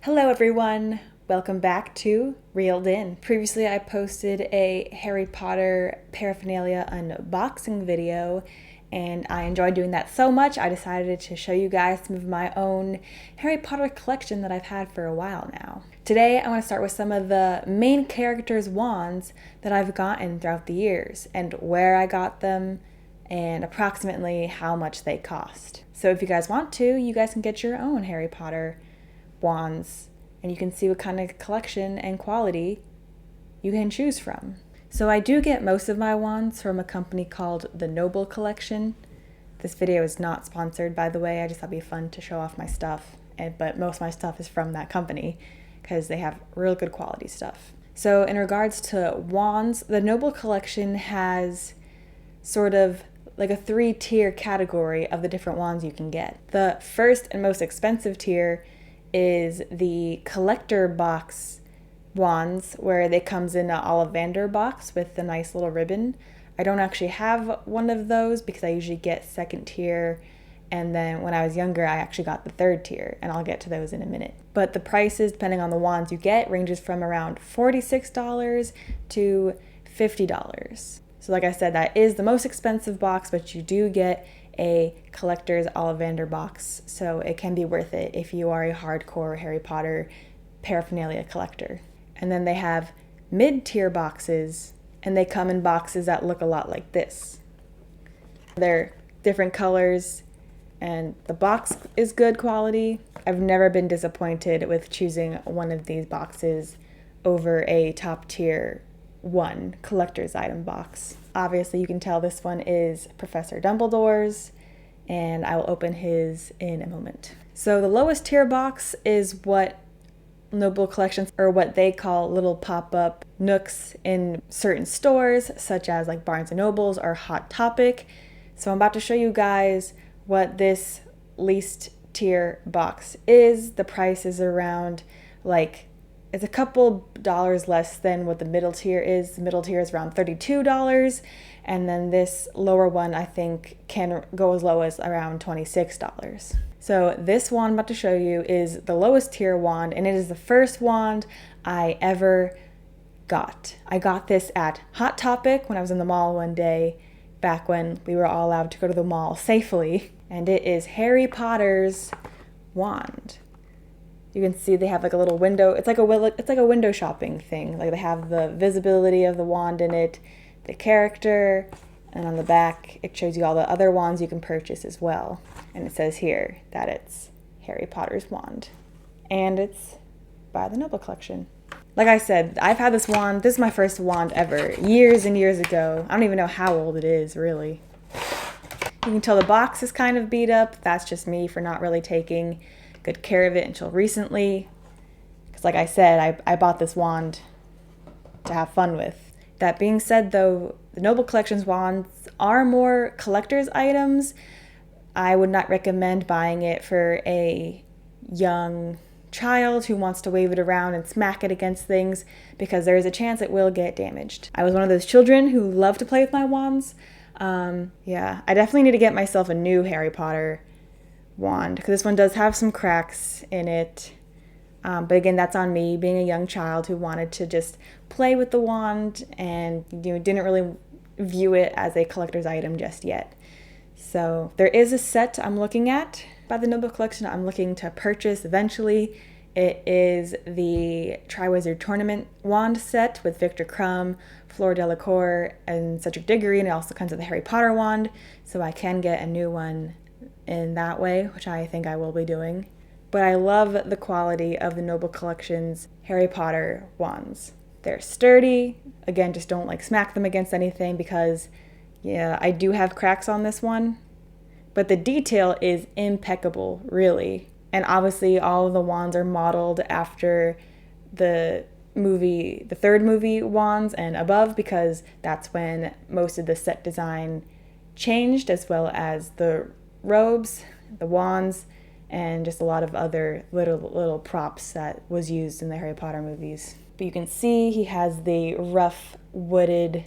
Hello everyone! Welcome back to Reeled In. Previously I posted a Harry Potter paraphernalia unboxing video and I enjoyed doing that so much I decided to show you guys some of my own Harry Potter collection that I've had for a while now. Today I want to start with some of the main characters' wands that I've gotten throughout the years and where I got them and approximately how much they cost. So if you guys want to, you guys can get your own Harry Potter wands and you can see what kind of collection and quality you can choose from. So I do get most of my wands from a company called the Noble Collection. This video is not sponsored, by the way. I just thought it'd be fun to show off my stuff, but most of my stuff is from that company because they have real good quality stuff. So in regards to wands, the Noble Collection has sort of like a 3-tier category of the different wands you can get. The first and most expensive tier is the collector box wands, where they comes in an Olivander box with a nice little ribbon. I don't actually have one of those because I usually get second tier, and then when I was younger I actually got the 3rd tier, and I'll get to those in a minute. But the prices, depending on the wands you get, ranges from around $46 to $50. So like I said, that is the most expensive box, but you do get a collector's Olivander box, so it can be worth it if you are a hardcore Harry Potter paraphernalia collector. And then they have mid-tier boxes, and they come in boxes that look a lot like this. They're different colors, and the box is good quality. I've never been disappointed with choosing one of these boxes over a top-tier one collector's item box. Obviously you can tell this one is Professor Dumbledore's, and I will open his in a moment. So the lowest tier box is what Noble Collections, or what they call little pop-up nooks in certain stores, such as like Barnes & Noble's or Hot Topic. So I'm about to show you guys what this least tier box is. The price is around it's a couple dollars less than what the middle tier is. The middle tier is around $32, and then this lower one I think can go as low as around $26. So this wand I'm about to show you is the lowest tier wand, and it is the first wand I ever got. I got this at Hot Topic when I was in the mall one day, back when we were all allowed to go to the mall safely, and it is Harry Potter's wand. You can see they have like a little window. It's like a window shopping thing. Like they have the visibility of the wand in it, the character, and on the back it shows you all the other wands you can purchase as well. And it says here that it's Harry Potter's wand, and it's by the Noble Collection. Like I said, I've had this wand. This is my first wand ever, years and years ago. I don't even know how old it is, really. You can tell the box is kind of beat up. That's just me for not really taking good care of it until recently, because like I said, I bought this wand to have fun with. That being said though, the Noble Collection's wands are more collector's items. I would not recommend buying it for a young child who wants to wave it around and smack it against things, because there is a chance it will get damaged. I was one of those children who love to play with my wands. Yeah, I definitely need to get myself a new Harry Potter wand, because this one does have some cracks in it, but again, that's on me being a young child who wanted to just play with the wand and didn't really view it as a collector's item just yet. So there is a set I'm looking at by the Noble Collection I'm looking to purchase eventually. It is the Triwizard Tournament wand set with Victor Crumb, Fleur Delacour, and Cedric Diggory, and it also comes with the Harry Potter wand, so I can get a new one in that way, which I think I will be doing. But I love the quality of the Noble Collection's Harry Potter wands. They're sturdy. Again, just don't smack them against anything, because yeah, I do have cracks on this one, but the detail is impeccable, really. And obviously all of the wands are modeled after the 3rd movie wands and above, because that's when most of the set design changed, as well as the robes, the wands, and just a lot of other little props that was used in the Harry Potter movies. But you can see he has the rough wooded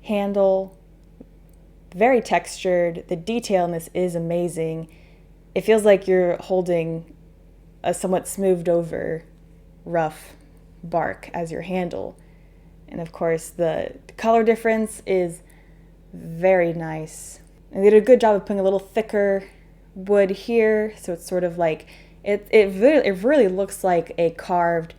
handle, very textured. The detail in this is amazing. It feels like you're holding a somewhat smoothed over rough bark as your handle. And of course, the color difference is very nice. And they did a good job of putting a little thicker wood here, so it's sort of like, it really looks like a carved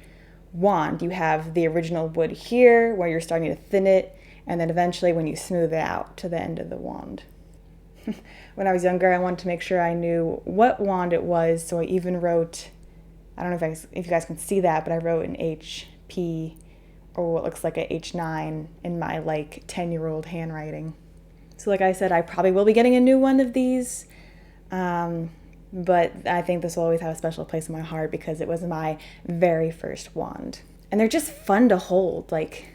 wand. You have the original wood here where you're starting to thin it, and then eventually when you smooth it out to the end of the wand. When I was younger, I wanted to make sure I knew what wand it was, so I even wrote, I don't know if you guys can see that, but I wrote an HP, or what looks like a H9 in my like 10-year-old handwriting. So like I said, I probably will be getting a new one of these, but I think this will always have a special place in my heart because it was my very first wand. And they're just fun to hold. Like,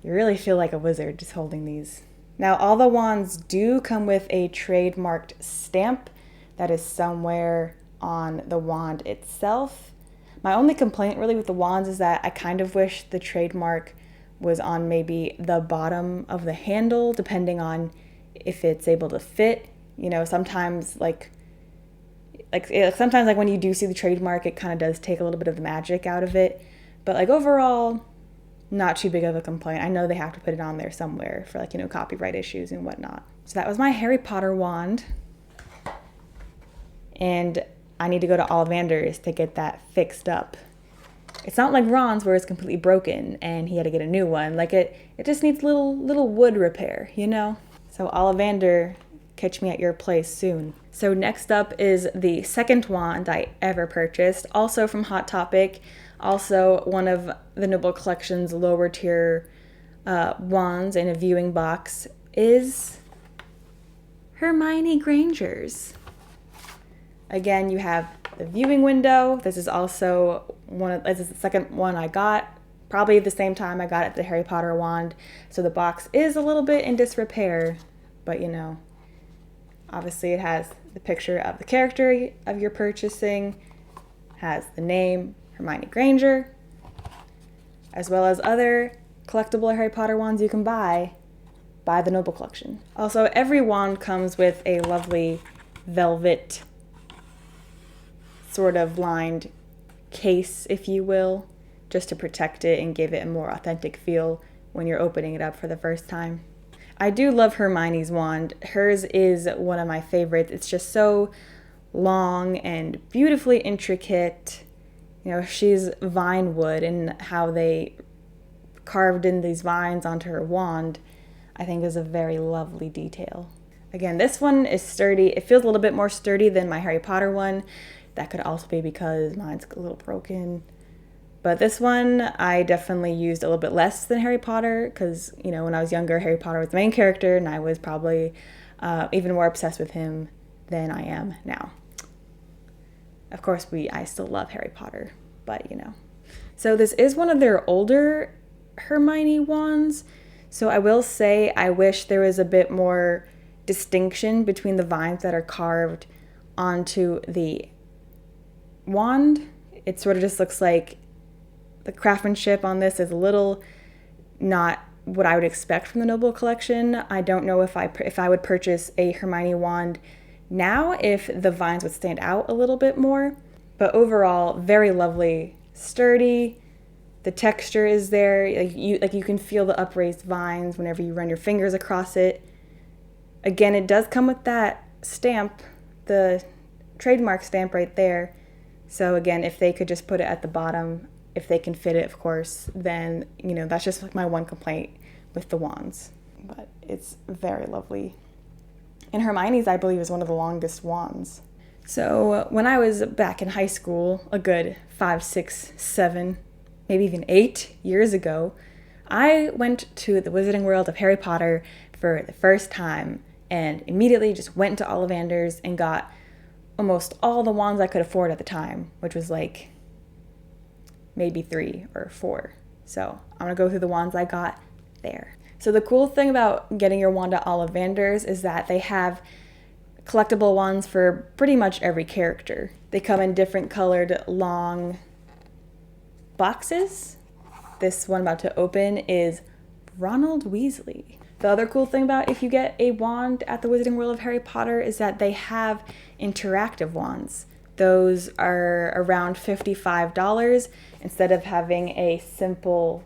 you really feel like a wizard just holding these. Now, all the wands do come with a trademarked stamp that is somewhere on the wand itself. My only complaint really with the wands is that I kind of wish the trademark was on maybe the bottom of the handle, depending on if it's able to fit. You know, sometimes sometimes when you do see the trademark, it kind of does take a little bit of the magic out of it. But like overall, not too big of a complaint. I know they have to put it on there somewhere for copyright issues and whatnot. So that was my Harry Potter wand. And I need to go to Olivander's to get that fixed up. It's not like Ron's where it's completely broken and he had to get a new one. Like it just needs little wood repair, you know? So Olivander, catch me at your place soon. So next up is the second wand I ever purchased, also from Hot Topic, also one of the Noble Collection's lower tier wands in a viewing box, is Hermione Granger's. Again, you have the viewing window. This is also this is the second one I got, probably the same time I got the Harry Potter wand. So the box is a little bit in disrepair, but obviously it has the picture of the character of your purchasing, has the name Hermione Granger, as well as other collectible Harry Potter wands you can buy by the Noble Collection. Also, every wand comes with a lovely velvet sort of lined case, if you will, just to protect it and give it a more authentic feel when you're opening it up for the first time. I do love Hermione's wand. Hers is one of my favorites. It's just so long and beautifully intricate. She's vine wood, and how they carved in these vines onto her wand, I think is a very lovely detail. Again, this one is sturdy. It feels a little bit more sturdy than my Harry Potter one. That could also be because mine's a little broken. But this one, I definitely used a little bit less than Harry Potter because, when I was younger, Harry Potter was the main character, and I was probably even more obsessed with him than I am now. Of course, I still love Harry Potter, but So this is one of their older Hermione wands. So I will say I wish there was a bit more distinction between the vines that are carved onto the wand. It sort of just looks like the craftsmanship on this is a little not what I would expect from the Noble Collection. I don't know if I would purchase a Hermione wand now if the vines would stand out a little bit more. But overall, very lovely, sturdy. The texture is there. You can feel the upraised vines whenever you run your fingers across it. Again, it does come with that stamp, the trademark stamp right there. So again, if they could just put it at the bottom, if they can fit it, of course, then, that's just like my one complaint with the wands. But it's very lovely. And Hermione's, I believe, is one of the longest wands. So when I was back in high school, a good 5, 6, 7, maybe even 8 years ago, I went to the Wizarding World of Harry Potter for the first time and immediately just went to Olivander's and got almost all the wands I could afford at the time, which was like maybe 3 or 4. So I'm gonna go through the wands I got there. So the cool thing about getting your wand at Olivander's is that they have collectible wands for pretty much every character. They come in different colored long boxes. This one I'm about to open is Ronald Weasley. The other cool thing about if you get a wand at the Wizarding World of Harry Potter is that they have interactive wands, Those are around $55 instead of having a simple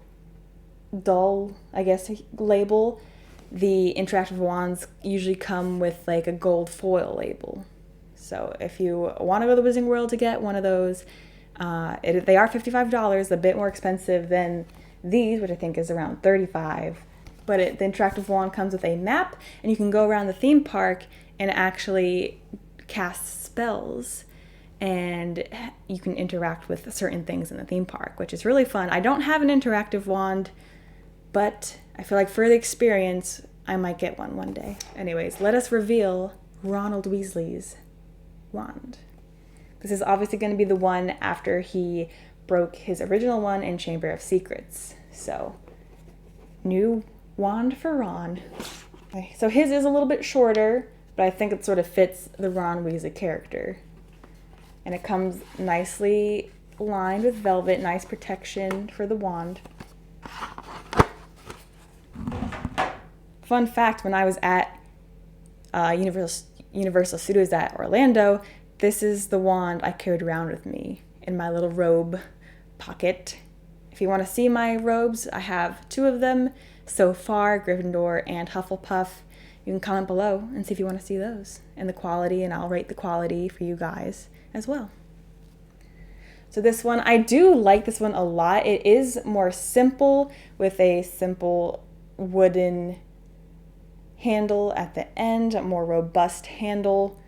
dull, I guess, label. The interactive wands usually come with like a gold foil label. So if you want to go to the Wizarding World to get one of those, they are $55, a bit more expensive than these, which I think is around $35. But the interactive wand comes with a map, and you can go around the theme park and actually cast spells, and you can interact with certain things in the theme park, which is really fun. I don't have an interactive wand, but I feel like for the experience, I might get one day. Anyways, let us reveal Ronald Weasley's wand. This is obviously going to be the one after he broke his original one in Chamber of Secrets. So, new wand for Ron. Okay, so his is a little bit shorter, but I think it sort of fits the Ron Weasley character. And it comes nicely lined with velvet, nice protection for the wand. Fun fact, when I was at Universal Studios at Orlando, this is the wand I carried around with me in my little robe pocket. If you want to see my robes, I have 2 of them so far, Gryffindor and Hufflepuff. You can comment below and see if you want to see those and the quality, and I'll rate the quality for you guys as well. So this one, I do like this one a lot. It is more simple with a simple wooden handle at the end, a more robust handle.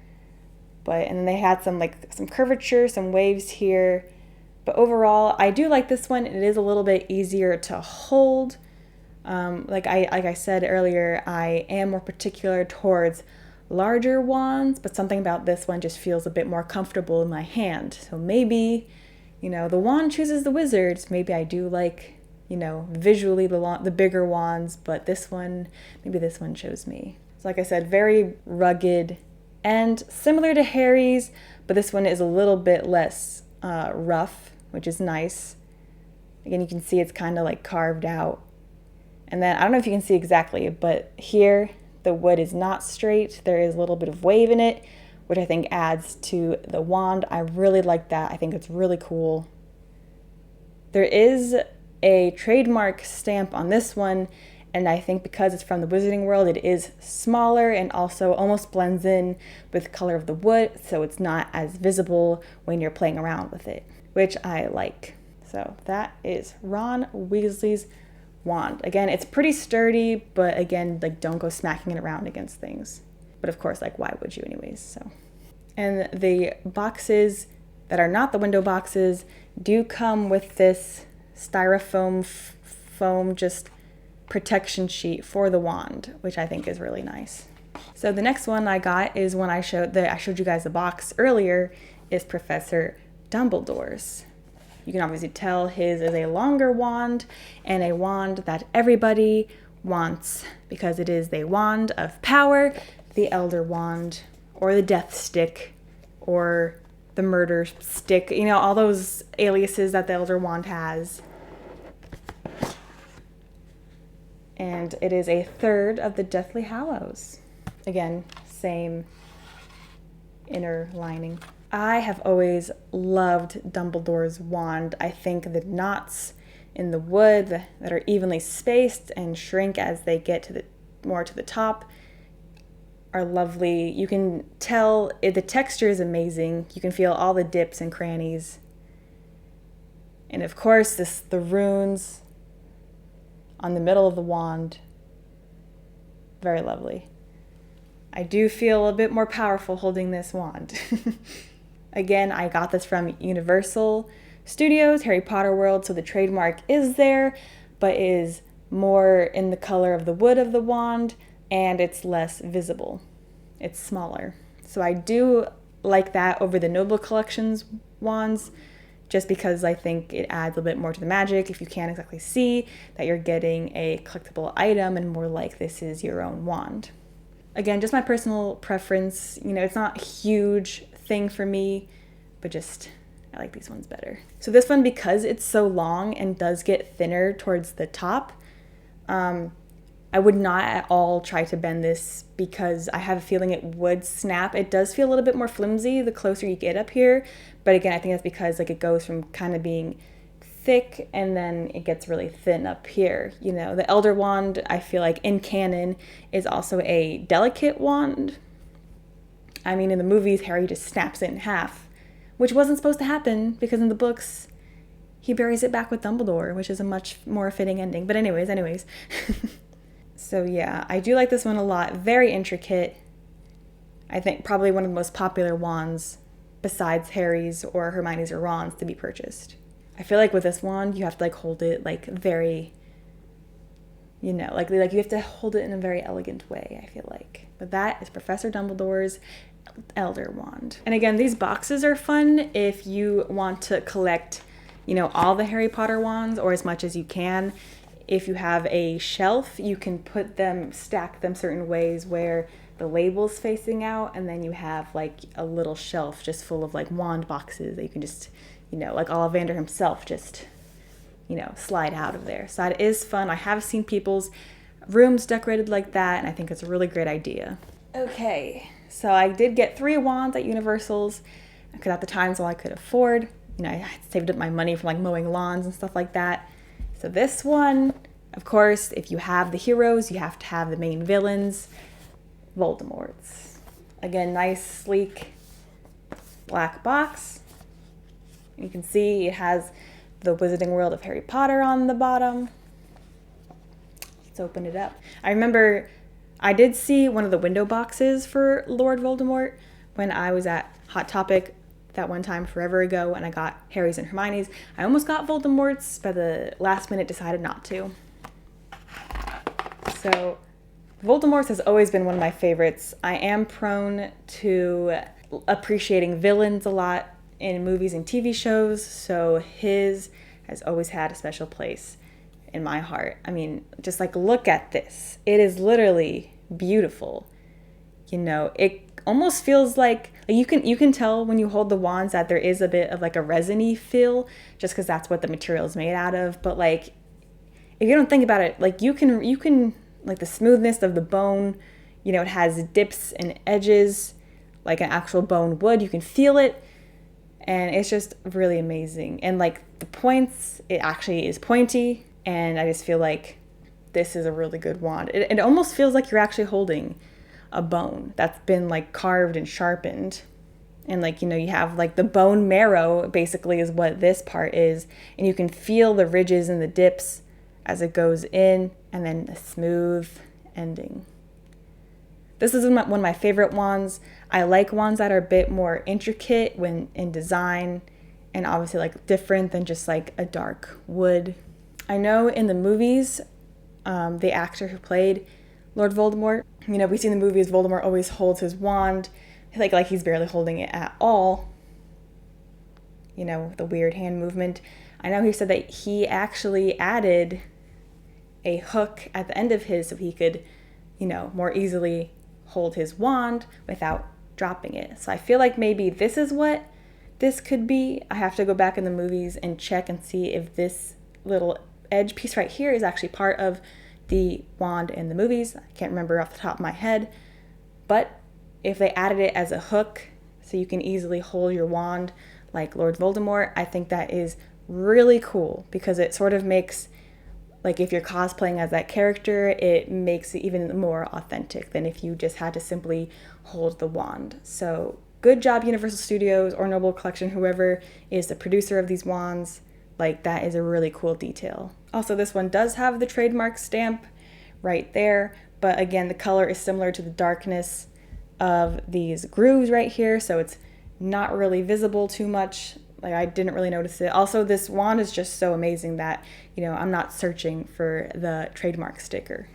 And then they had some curvature, some waves here. But overall, I do like this one. It is a little bit easier to hold. Like I said earlier, I am more particular towards larger wands, but something about this one just feels a bit more comfortable in my hand. So maybe, the wand chooses the wizards. Maybe I do like, visually the bigger wands, but maybe this one chose me. So like I said, very rugged and similar to Harry's, but this one is a little bit less rough, which is nice. Again, you can see it's kind of like carved out. And then, I don't know if you can see exactly, but here the wood is not straight. There is a little bit of wave in it, which I think adds to the wand. I really like that. I think it's really cool. There is a trademark stamp on this one, and I think because it's from the Wizarding World, it is smaller and also almost blends in with the color of the wood, so it's not as visible when you're playing around with it, which I like. So that is Ron Weasley's wand. Again, it's pretty sturdy, but again, don't go smacking it around against things. But of course, why would you anyways? So, and the boxes that are not the window boxes do come with this styrofoam foam just protection sheet for the wand, which I think is really nice. So the next one I got is one I showed you guys the box earlier, is Professor Dumbledore's. You can obviously tell his is a longer wand and a wand that everybody wants because it is the wand of power, the Elder Wand, or the Death Stick, or the Murder Stick, all those aliases that the Elder Wand has. And it is a third of the Deathly Hallows. Again, same inner lining. I have always loved Dumbledore's wand. I think the knots in the wood that are evenly spaced and shrink as they get more to the top are lovely. You can tell the texture is amazing. You can feel all the dips and crannies. And of course, the runes on the middle of the wand. Very lovely. I do feel a bit more powerful holding this wand. Again, I got this from Universal Studios, Harry Potter World, so the trademark is there, but is more in the color of the wood of the wand, and it's less visible. It's smaller. So I do like that over the Noble Collection's wands, just because I think it adds a bit more to the magic if you can't exactly see that you're getting a collectible item and more like this is your own wand. Again, just my personal preference. It's not a huge thing for me, but I like these ones better. So this one, because it's so long and does get thinner towards the top, I would not at all try to bend this because I have a feeling it would snap. It does feel a little bit more flimsy the closer you get up here. But again, I think that's because like it goes from kind of being thick and then it gets really thin up here. You know, the Elder Wand, I feel like in canon, is also a delicate wand. I mean, in the movies, Harry just snaps it in half, which wasn't supposed to happen because in the books, he buries it back with Dumbledore, which is a much more fitting ending. But anyways. So yeah, I do like this one a lot. Very intricate. I think probably one of the most popular wands besides Harry's or Hermione's or Ron's to be purchased. I feel like with this wand, you have to like hold it like very, you know, like you have to hold it in a very elegant way, I feel like. But that is Professor Dumbledore's Elder Wand. And again, these boxes are fun if you want to collect, you know, all the Harry Potter wands or as much as you can. If you have a shelf, you can stack them certain ways where the label's facing out, and then you have like a little shelf just full of like wand boxes that you can just, you know, like Olivander himself just, you know, slide out of there. So that is fun. I have seen people's rooms decorated like that, and I think it's a really great idea. Okay, so I did get 3 wands at Universal's because at the time it's all I could afford. You know, I had saved up my money from like mowing lawns and stuff like that. So this one, of course, if you have the heroes, you have to have the main villains, Voldemort's. Again, nice, sleek, black box. You can see it has the Wizarding World of Harry Potter on the bottom. Let's open it up. I remember I did see one of the window boxes for Lord Voldemort when I was at Hot Topic that one time forever ago, and I got Harry's and Hermione's. I almost got Voldemort's, but the last minute decided not to. So Voldemort's has always been one of my favorites. I am prone to appreciating villains a lot in movies and TV shows, so his has always had a special place in my heart. I mean, just like look at this. It is literally beautiful. You know, it almost feels like you can tell when you hold the wands that there is a bit of like a resiny feel just because that's what the material is made out of. But like if you don't think about it, like you can like the smoothness of the bone, you know, it has dips and edges like an actual bone would. You can feel it, and it's just really amazing. And like the points, it actually is pointy, and I just feel like this is a really good wand. It almost feels like you're actually holding a bone that's been like carved and sharpened, and like, you know, you have like the bone marrow basically is what this part is, and you can feel the ridges and the dips as it goes in, and then a smooth ending. This is one of my favorite wands. I like wands that are a bit more intricate when in design, and obviously like different than just like a dark wood. I know in the movies, the actor who played Lord Voldemort, you know, we see in the movies Voldemort always holds his wand like he's barely holding it at all. You know, the weird hand movement. I know he said that he actually added a hook at the end of his so he could, you know, more easily hold his wand without dropping it. So I feel like maybe this is what this could be. I have to go back in the movies and check and see if this little edge piece right here is actually part of the wand in the movies. I can't remember off the top of my head, but if they added it as a hook so you can easily hold your wand like Lord Voldemort, I think that is really cool because it sort of makes, like if you're cosplaying as that character, it makes it even more authentic than if you just had to simply hold the wand. So good job, Universal Studios or Noble Collection, whoever is the producer of these wands. Like that is a really cool detail. Also, this one does have the trademark stamp right there, but again, the color is similar to the darkness of these grooves right here, so it's not really visible too much. Like I didn't really notice it. Also, this wand is just so amazing that, you know, I'm not searching for the trademark sticker.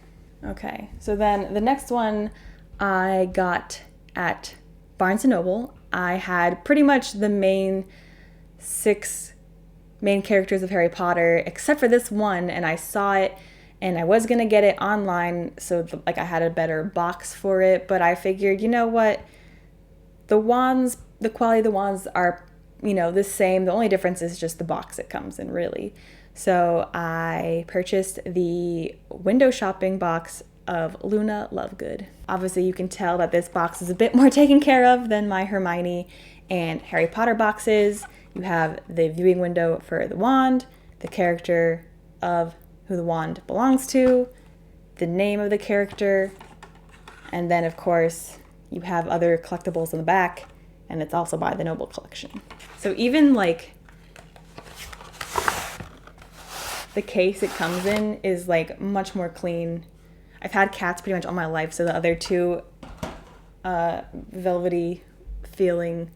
Okay, so then the next one I got at Barnes & Noble. I had pretty much the main 6 main characters of Harry Potter, except for this one, and I saw it, and I was gonna get it online, so like I had a better box for it, but I figured, you know what, the wands, the quality of the wands are the same. The only difference is just the box it comes in, really. So I purchased the window shopping box of Luna Lovegood. Obviously, you can tell that this box is a bit more taken care of than my Hermione and Harry Potter boxes. You have the viewing window for the wand, the character of who the wand belongs to, the name of the character, and then, of course, you have other collectibles in the back, and it's also by the Noble Collection. So even like the case it comes in is like much more clean. I've had cats pretty much all my life, so the other two velvety feeling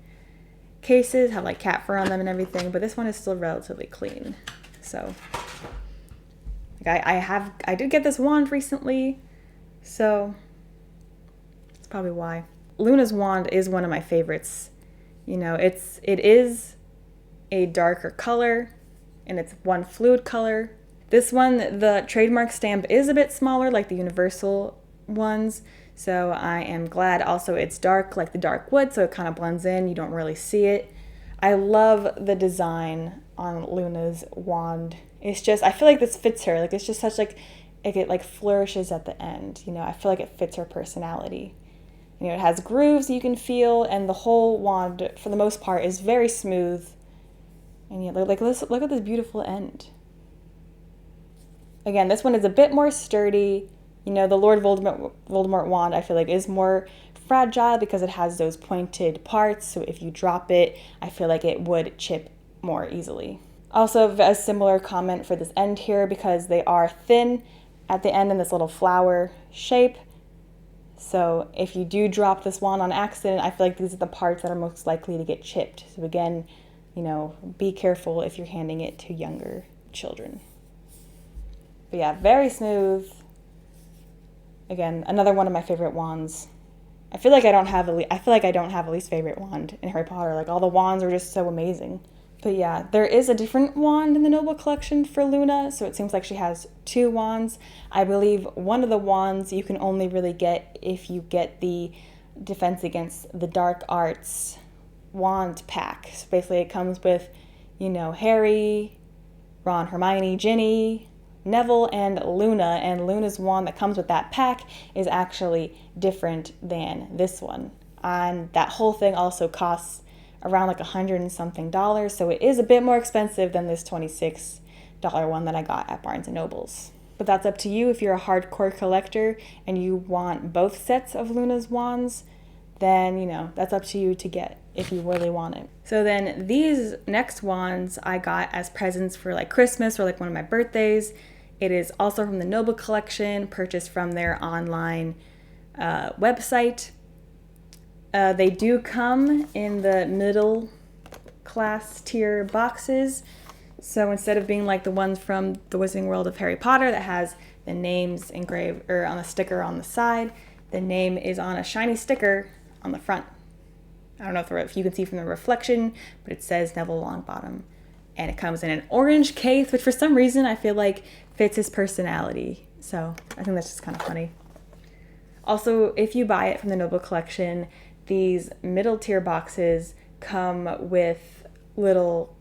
cases have like cat fur on them and everything, but this one is still relatively clean. So like I did get this wand recently, so that's probably why. Luna's wand is one of my favorites. It is a darker color, and it's one fluid color. This one, the trademark stamp is a bit smaller, like the universal ones, so I am glad. Also, it's dark, like the dark wood, so it kind of blends in. You don't really see it. I love the design on Luna's wand. It's just, I feel like this fits her. Like, it's just such like it like flourishes at the end. I feel like it fits her personality. It has grooves you can feel, and the whole wand, for the most part, is very smooth. And look at this beautiful end. Again, this one is a bit more sturdy. The Lord Voldemort wand, I feel like, is more fragile because it has those pointed parts. So if you drop it, I feel like it would chip more easily. Also, a similar comment for this end here, because they are thin at the end in this little flower shape. So if you do drop this wand on accident, I feel like these are the parts that are most likely to get chipped. So again, be careful if you're handing it to younger children. But yeah, very smooth. Again, another one of my favorite wands. I feel like I don't have a least favorite wand in Harry Potter. Like, all the wands are just so amazing. But yeah, there is a different wand in the Noble Collection for Luna, so it seems like she has 2 wands. I believe one of the wands you can only really get if you get the Defense Against the Dark Arts wand pack. So basically it comes with, Harry, Ron, Hermione, Ginny, Neville, and Luna's wand that comes with that pack is actually different than this one. And that whole thing also costs around like $100 and something, so it is a bit more expensive than this $26 one that I got at Barnes & Noble's. But that's up to you. If you're a hardcore collector and you want both sets of Luna's wands, then, that's up to you to get if you really want it. So then these next wands I got as presents for like Christmas or like one of my birthdays. It is also from the Noble Collection, purchased from their online website. They do come in the middle class tier boxes. So instead of being like the ones from the Wizarding World of Harry Potter that has the names engraved or on a sticker on the side, the name is on a shiny sticker on the front. I don't know if you can see from the reflection, but it says Neville Longbottom. And it comes in an orange case, which for some reason I feel like fits his personality. So I think that's just kind of funny. Also, if you buy it from the Noble Collection, these middle tier boxes come with little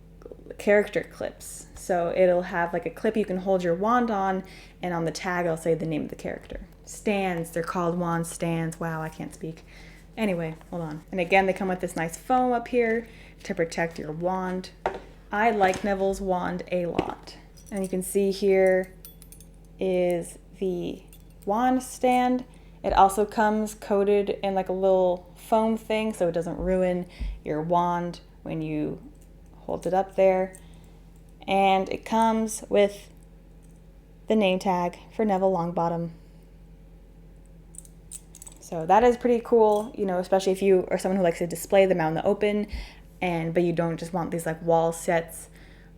character clips. So it'll have like a clip you can hold your wand on, and on the tag it'll say the name of the character. Stands, they're called wand stands. Wow, I can't speak. Anyway, hold on. And again, they come with this nice foam up here to protect your wand. I like Neville's wand a lot. And you can see here is the wand stand. It also comes coated in like a little foam thing so it doesn't ruin your wand when you hold it up there. And it comes with the name tag for Neville Longbottom. So that is pretty cool, especially if you are someone who likes to display them out in the open, but you don't just want these like wall sets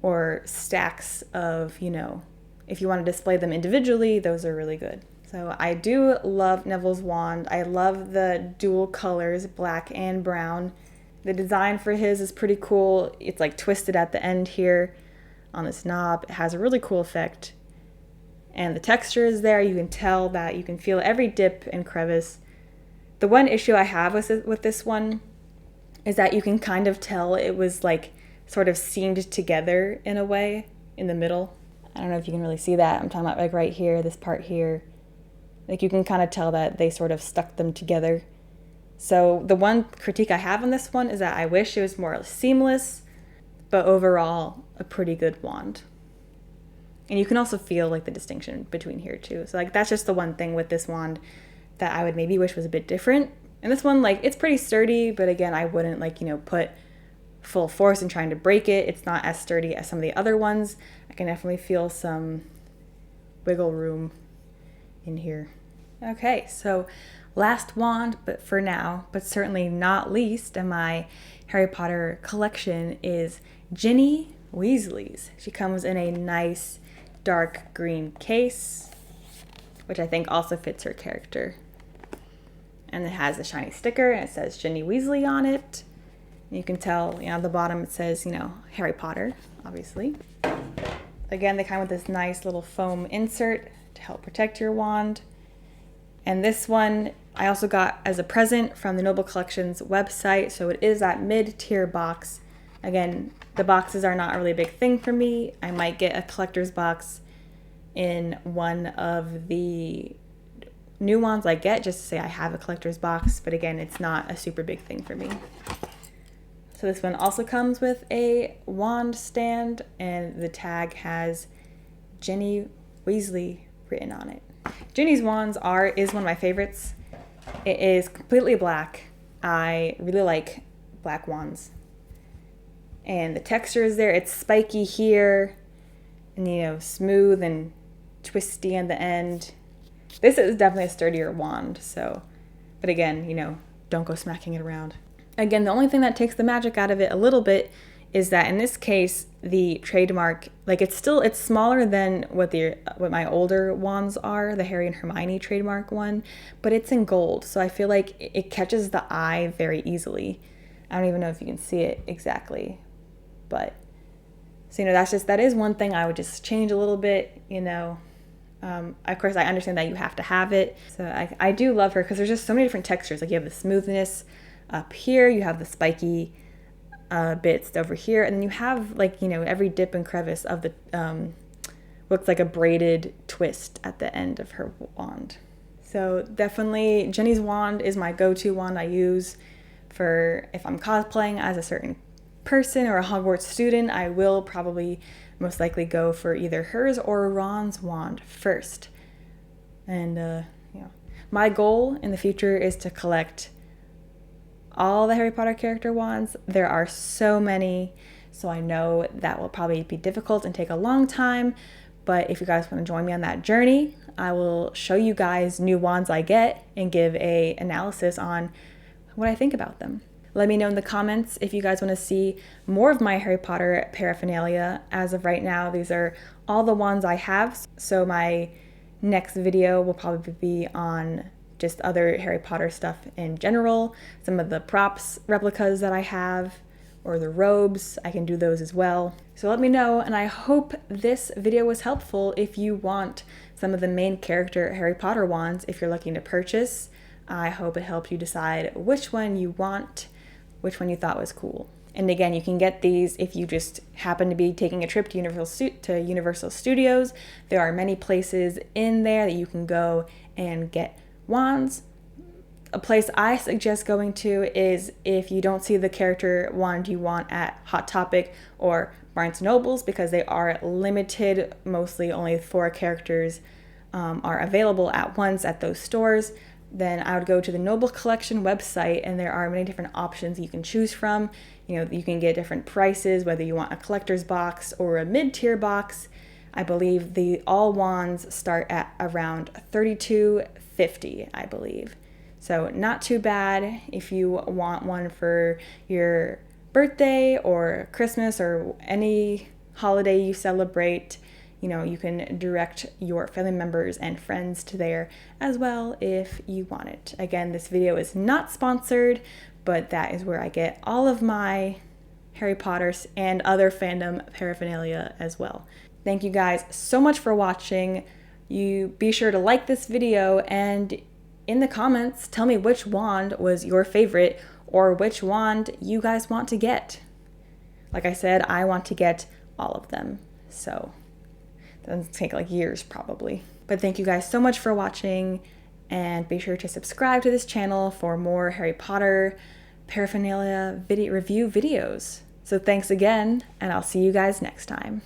or stacks of, if you want to display them individually, those are really good. So I do love Neville's wand. I love the dual colors, black and brown. The design for his is pretty cool. It's like twisted at the end here on this knob. It has a really cool effect. And the texture is there. You can tell that you can feel every dip and crevice. The one issue I have with this one is that you can kind of tell it was like sort of seamed together in a way in the middle. I don't know if you can really see that. I'm talking about like right here, this part here. Like you can kind of tell that they sort of stuck them together. So the one critique I have on this one is that I wish it was more seamless, but overall a pretty good wand. And you can also feel like the distinction between here too. So like that's just the one thing with this wand that I would maybe wish was a bit different. And this one, like, it's pretty sturdy, but again, I wouldn't like, put full force in trying to break it. It's not as sturdy as some of the other ones. I can definitely feel some wiggle room in here. Okay, so last wand, but for now, but certainly not least in my Harry Potter collection is Ginny Weasley's. She comes in a nice dark green case, which I think also fits her character. And it has a shiny sticker and it says Ginny Weasley on it. You can tell, at the bottom it says, Harry Potter, obviously. Again, they come with this nice little foam insert to help protect your wand. And this one I also got as a present from the Noble Collections website, so it is that mid-tier box. Again, the boxes are not a really big thing for me. I might get a collector's box in one of the new wands I get just to say I have a collector's box, but again, it's not a super big thing for me. So this one also comes with a wand stand, and the tag has Ginny Weasley written on it. Ginny's wands is one of my favorites. It is completely black. I really like black wands. And the texture is there. It's spiky here and, smooth and twisty on the end. This is definitely a sturdier wand, but again, don't go smacking it around. Again, the only thing that takes the magic out of it a little bit is that in this case, the trademark, like it's smaller than what my older wands are, the Harry and Hermione trademark one, but it's in gold. So I feel like it catches the eye very easily. I don't even know if you can see it exactly, but so, that is one thing I would just change a little bit, Of course, I understand that you have to have it. So I do love her because there's just so many different textures. Like you have the smoothness up here, you have the spiky bits over here, and then you have every dip and crevice of the looks like a braided twist at the end of her wand. So definitely Ginny's wand is my go-to wand I use for if I'm cosplaying as a certain person or a Hogwarts student. I will probably most likely go for either hers or Ron's wand first. And my goal in the future is to collect all the Harry Potter character wands. There are so many, so I know that will probably be difficult and take a long time, but if you guys want to join me on that journey, I will show you guys new wands I get and give a analysis on what I think about them. Let me know in the comments if you guys want to see more of my Harry Potter paraphernalia. As of right now, these are all the wands I have, so my next video will probably be on just other Harry Potter stuff in general, some of the props, replicas that I have, or the robes. I can do those as well. So let me know, and I hope this video was helpful if you want some of the main character Harry Potter wands if you're looking to purchase. I hope it helped you decide which one you want, which one you thought was cool. And again, you can get these if you just happen to be taking a trip to Universal Studios. There are many places in there that you can go and get wands. A place I suggest going to is if you don't see the character wand you want at Hot Topic or Barnes & Nobles, because they are limited. Mostly only 4 characters are available at once at those stores. Then I would go to the Noble Collection website, and there are many different options you can choose from. You can get different prices, whether you want a collector's box or a mid-tier box. I believe all wands start at around $32.50, I believe. So not too bad if you want one for your birthday or Christmas or any holiday you celebrate. You can direct your family members and friends to there as well if you want it. Again, this video is not sponsored, but that is where I get all of my Harry Potter and other fandom paraphernalia as well. Thank you guys so much for watching. You be sure to like this video, and in the comments, tell me which wand was your favorite, or which wand you guys want to get. Like I said, I want to get all of them, so that'll take like years probably. But thank you guys so much for watching, and be sure to subscribe to this channel for more Harry Potter paraphernalia review videos. So thanks again, and I'll see you guys next time.